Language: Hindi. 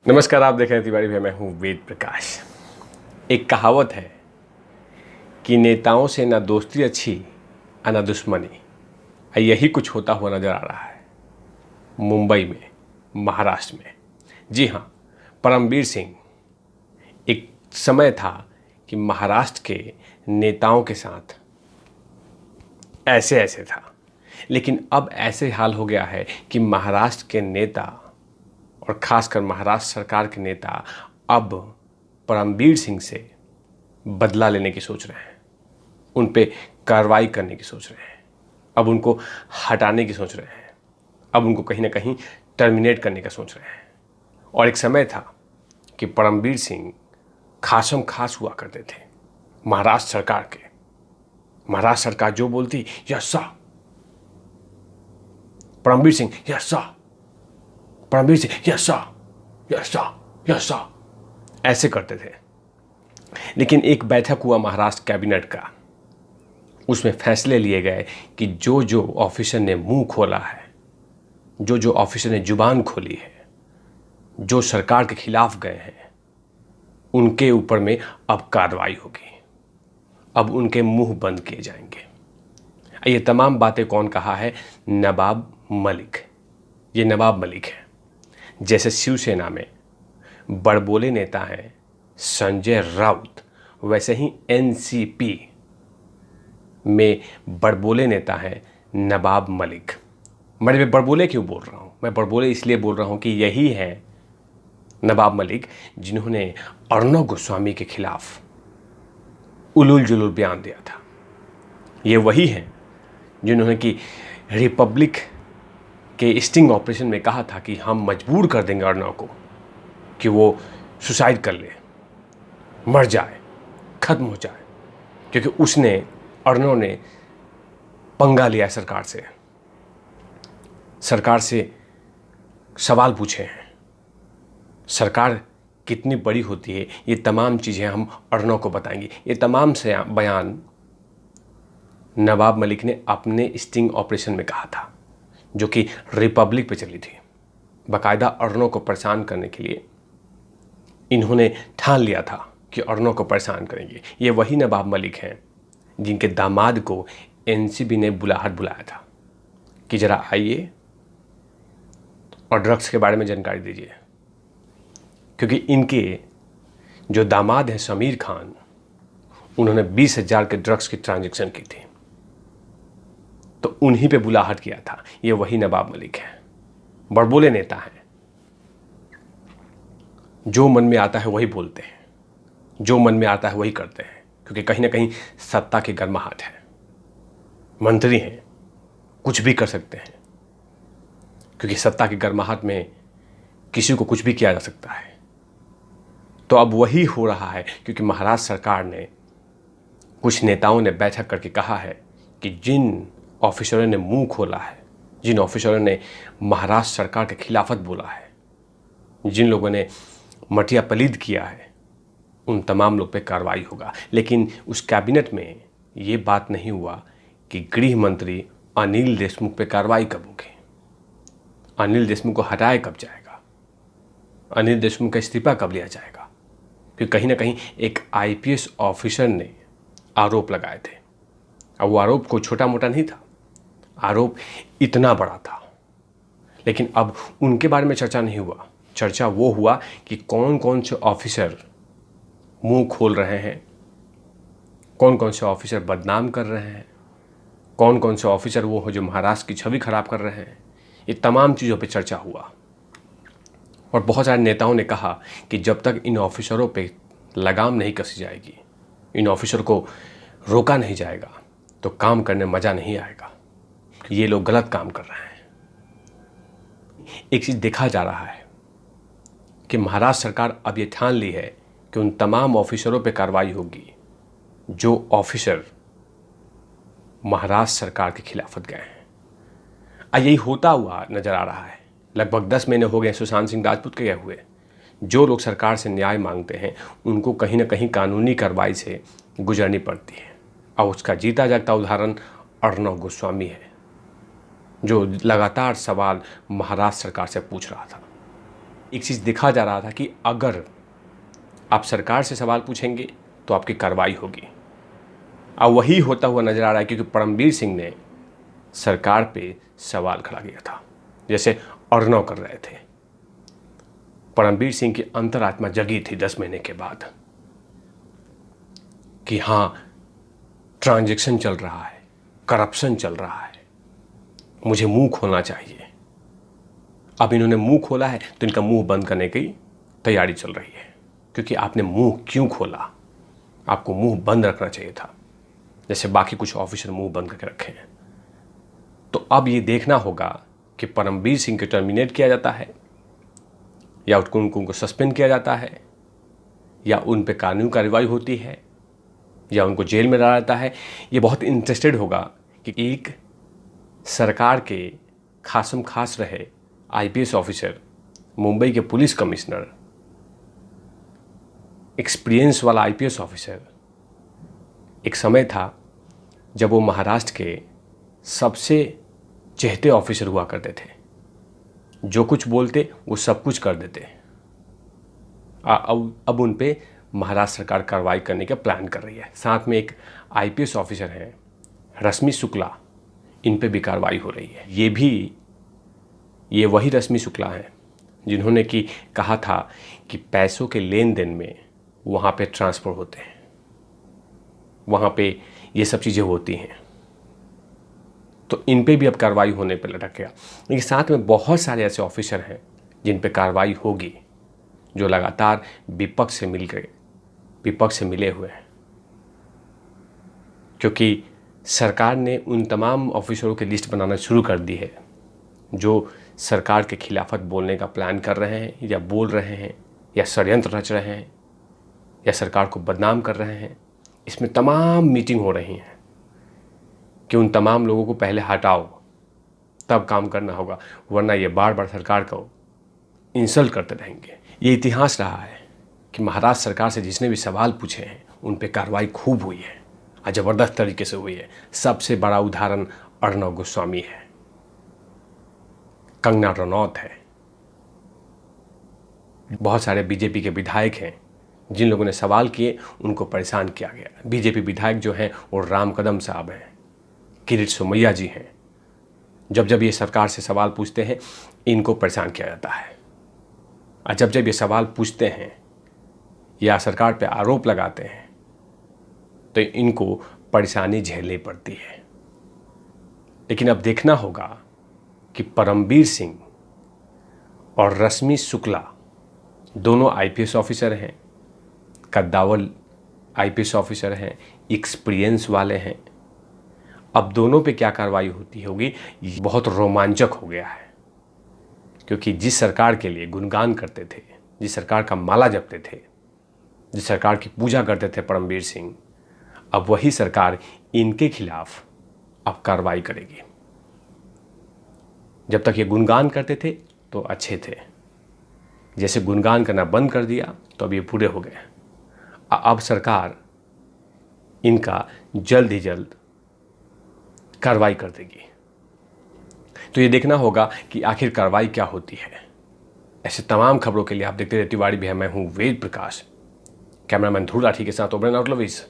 नमस्कार, आप देख रहे हैं तिवारी भैया। मैं हूं वेद प्रकाश। एक कहावत है कि नेताओं से ना दोस्ती अच्छी ना दुश्मनी। यही कुछ होता हुआ नजर आ रहा है मुंबई में, महाराष्ट्र में। जी हाँ, परमबीर सिंह। एक समय था कि महाराष्ट्र के नेताओं के साथ ऐसे ऐसे था, लेकिन अब ऐसे हाल हो गया है कि महाराष्ट्र के नेता और खासकर महाराष्ट्र सरकार के नेता अब परमबीर सिंह से बदला लेने की सोच रहे हैं, उन पे कार्रवाई करने की सोच रहे हैं, अब उनको हटाने की सोच रहे हैं, अब उनको कहीं ना कहीं टर्मिनेट करने का सोच रहे हैं। और एक समय था कि परमबीर सिंह खासम खास हुआ करते थे महाराष्ट्र सरकार के। महाराष्ट्र सरकार जो बोलती yes sir, Parambir Singh yes sir, Parambir Singh yes sir, yes sir, yes sir, ऐसे करते थे। लेकिन एक बैठक हुआ महाराष्ट्र कैबिनेट का, उसमें फैसले लिए गए कि जो जो ऑफिसर ने मुंह खोला है, जो जो ऑफिसर ने जुबान खोली है, जो सरकार के खिलाफ गए हैं, उनके ऊपर में अब कार्रवाई होगी, अब उनके मुंह बंद किए जाएंगे। ये तमाम बातें कौन कहा है? नवाब मलिक। ये नवाब मलिक है। जैसे शिवसेना में बड़बोले नेता हैं संजय राउत, वैसे ही एनसीपी में बड़बोले नेता हैं नवाब मलिक। मैं बड़बोले क्यों बोल रहा हूँ? मैं बड़बोले इसलिए बोल रहा हूँ कि यही है नवाब मलिक जिन्होंने अर्णव गोस्वामी के खिलाफ उलूल जुलूल बयान दिया था। ये वही हैं जिन्होंने कि रिपब्लिक के स्टिंग ऑपरेशन में कहा था कि हम मजबूर कर देंगे अर्णव को कि वो सुसाइड कर ले, मर जाए, खत्म हो जाए, क्योंकि अर्णव ने पंगा लिया सरकार से सवाल पूछे हैं। सरकार कितनी बड़ी होती है, ये तमाम चीज़ें हम अर्णव को बताएंगे। ये तमाम से बयान नवाब मलिक ने अपने स्टिंग ऑपरेशन में कहा था, जो कि रिपब्लिक पे चली थी। बाकायदा अर्णव को परेशान करने के लिए इन्होंने ठान लिया था कि अर्णव को परेशान करेंगे। ये वही नवाब मलिक हैं जिनके दामाद को एनसीबी ने बुलाया था कि ज़रा आइए और ड्रग्स के बारे में जानकारी दीजिए, क्योंकि इनके जो दामाद हैं समीर खान, उन्होंने 20,000 के ड्रग्स की ट्रांजैक्शन की थी, तो उन्हीं पे बुलाहट किया था। ये वही नवाब मलिक हैं, बड़बोले नेता हैं, जो मन में आता है वही बोलते हैं, जो मन में आता है वही करते हैं, क्योंकि कहीं ना कहीं सत्ता की गर्माहट है। मंत्री हैं, कुछ भी कर सकते हैं, क्योंकि सत्ता की गर्माहट में किसी को कुछ भी किया जा सकता है। तो अब वही हो रहा है, क्योंकि महाराष्ट्र सरकार ने, कुछ नेताओं ने बैठक करके कहा है कि जिन ऑफिसरों ने मुंह खोला है, जिन ऑफिसरों ने महाराष्ट्र सरकार के खिलाफत बोला है, जिन लोगों ने मटिया पलीद किया है, उन तमाम लोग पे कार्रवाई होगा। लेकिन उस कैबिनेट में ये बात नहीं हुआ कि गृह मंत्री अनिल देशमुख पे कार्रवाई कब होगी, अनिल देशमुख को हटाया कब जाएगा, अनिल देशमुख का इस्तीफा कब लिया जाएगा। क्योंकि कहीं ना कहीं एक आईपीएस ऑफिसर ने आरोप लगाए थे, और वो आरोप कोई छोटा मोटा नहीं था, आरोप इतना बड़ा था। लेकिन अब उनके बारे में चर्चा नहीं हुआ। चर्चा वो हुआ कि कौन कौन से ऑफिसर मुंह खोल रहे हैं, कौन कौन से ऑफिसर बदनाम कर रहे हैं, कौन कौन से ऑफिसर वो हो जो महाराष्ट्र की छवि खराब कर रहे हैं। ये तमाम चीज़ों पे चर्चा हुआ, और बहुत सारे नेताओं ने कहा कि जब तक इन ऑफिसरों पे लगाम नहीं कसी जाएगी, इन ऑफिसर को रोका नहीं जाएगा, तो काम करने मज़ा नहीं आएगा कि ये लोग गलत काम कर रहे हैं। एक चीज़ देखा जा रहा है कि महाराष्ट्र सरकार अब ये ठान ली है कि उन तमाम ऑफिसरों पे कार्रवाई होगी जो ऑफिसर महाराष्ट्र सरकार के खिलाफत गए हैं। यही होता हुआ नज़र आ रहा है। लगभग 10 महीने हो गए सुशांत सिंह राजपूत के गए हुए। जो लोग सरकार से न्याय मांगते हैं, उनको कहीं ना कहीं कानूनी कार्रवाई से गुजरनी पड़ती है। और उसका जीता जागता उदाहरण अर्णव गोस्वामी है, जो लगातार सवाल महाराष्ट्र सरकार से पूछ रहा था। एक चीज़ देखा जा रहा था कि अगर आप सरकार से सवाल पूछेंगे तो आपकी कार्रवाई होगी। अब वही होता हुआ नज़र आ रहा है, क्योंकि परमबीर सिंह ने सरकार पे सवाल खड़ा किया था, जैसे अर्नव कर रहे थे। परमबीर सिंह की अंतरात्मा जगी थी 10 महीने के बाद कि हाँ, ट्रांजैक्शन चल रहा है, करप्शन चल रहा है, मुझे मुंह खोलना चाहिए। अब इन्होंने मुंह खोला है तो इनका मुंह बंद करने की तैयारी चल रही है, क्योंकि आपने मुंह क्यों खोला? आपको मुंह बंद रखना चाहिए था, जैसे बाकी कुछ ऑफिसर मुंह बंद करके रखे हैं। तो अब ये देखना होगा कि परमबीर सिंह को टर्मिनेट किया जाता है या उनको सस्पेंड किया जाता है, या उन पे कानूनी कार्रवाई होती है, या उनको जेल में डाला जाता है। ये बहुत इंटरेस्टेड होगा कि एक सरकार के खासम खास रहे आईपीएस ऑफिसर, मुंबई के पुलिस कमिश्नर, एक्सपीरियंस वाला आईपीएस ऑफिसर, एक समय था जब वो महाराष्ट्र के सबसे चहेते ऑफिसर हुआ करते थे, जो कुछ बोलते वो सब कुछ कर देते। अब उन पे महाराष्ट्र सरकार कार्रवाई करने का प्लान कर रही है। साथ में एक आईपीएस ऑफिसर हैं रश्मि शुक्ला, इन पे भी कार्रवाई हो रही है। ये वही रश्मि शुक्ला हैं जिन्होंने कहा था कि पैसों के लेन देन में वहाँ पे ट्रांसफ़र होते हैं, वहाँ पे ये सब चीज़ें होती हैं। तो इन पे भी अब कार्रवाई होने पे लटक गया। लेकिन साथ में बहुत सारे ऐसे ऑफिसर हैं जिन पे कार्रवाई होगी, जो लगातार विपक्ष से मिले हुए हैं, क्योंकि सरकार ने उन तमाम ऑफिसरों की लिस्ट बनाना शुरू कर दी है जो सरकार के खिलाफत बोलने का प्लान कर रहे हैं, या बोल रहे हैं, या षड्यंत्र रच रहे हैं, या सरकार को बदनाम कर रहे हैं। इसमें तमाम मीटिंग हो रही हैं कि उन तमाम लोगों को पहले हटाओ, तब काम करना होगा, वरना ये बार बार सरकार को इंसल्ट करते रहेंगे। ये इतिहास रहा है कि महाराष्ट्र सरकार से जिसने भी सवाल पूछे हैं उन पे कार्रवाई खूब हुई है और ज़बरदस्त तरीके से हुई है। सबसे बड़ा उदाहरण अर्नव गोस्वामी है, कंगना रनौत है, बहुत सारे बीजेपी के विधायक हैं जिन लोगों ने सवाल किए उनको परेशान किया गया। बीजेपी विधायक जो हैं वो राम कदम साहब हैं, किरीट सोमैया जी हैं। जब ये सरकार से सवाल पूछते हैं इनको परेशान किया जाता है, और जब ये सवाल पूछते हैं या सरकार पे आरोप लगाते हैं तो इनको परेशानी झेलनी पड़ती है। लेकिन अब देखना होगा कि परमबीर सिंह और रश्मि शुक्ला दोनों आईपीएस ऑफिसर हैं, कद्दावर आईपीएस ऑफिसर हैं, एक्सपीरियंस वाले हैं। अब दोनों पे क्या कार्रवाई होगी ये बहुत रोमांचक हो गया है, क्योंकि जिस सरकार के लिए गुणगान करते थे, जिस सरकार का माला जपते थे, जिस सरकार की पूजा करते थे परमबीर सिंह, अब वही सरकार इनके खिलाफ अब कार्रवाई करेगी। जब तक ये गुणगान करते थे तो अच्छे थे, जैसे गुणगान करना बंद कर दिया तो अब ये पूरे हो गए। अब सरकार इनका जल्द ही जल्द कार्रवाई कर देगी। तो ये देखना होगा कि आखिर कार्रवाई क्या होती है। ऐसे तमाम खबरों के लिए आप देखते रहिए तिवारी भी है। मैं हूँ वेद प्रकाश, कैमरामैन ध्रुव राठी के साथ ओबरन आउटलविज।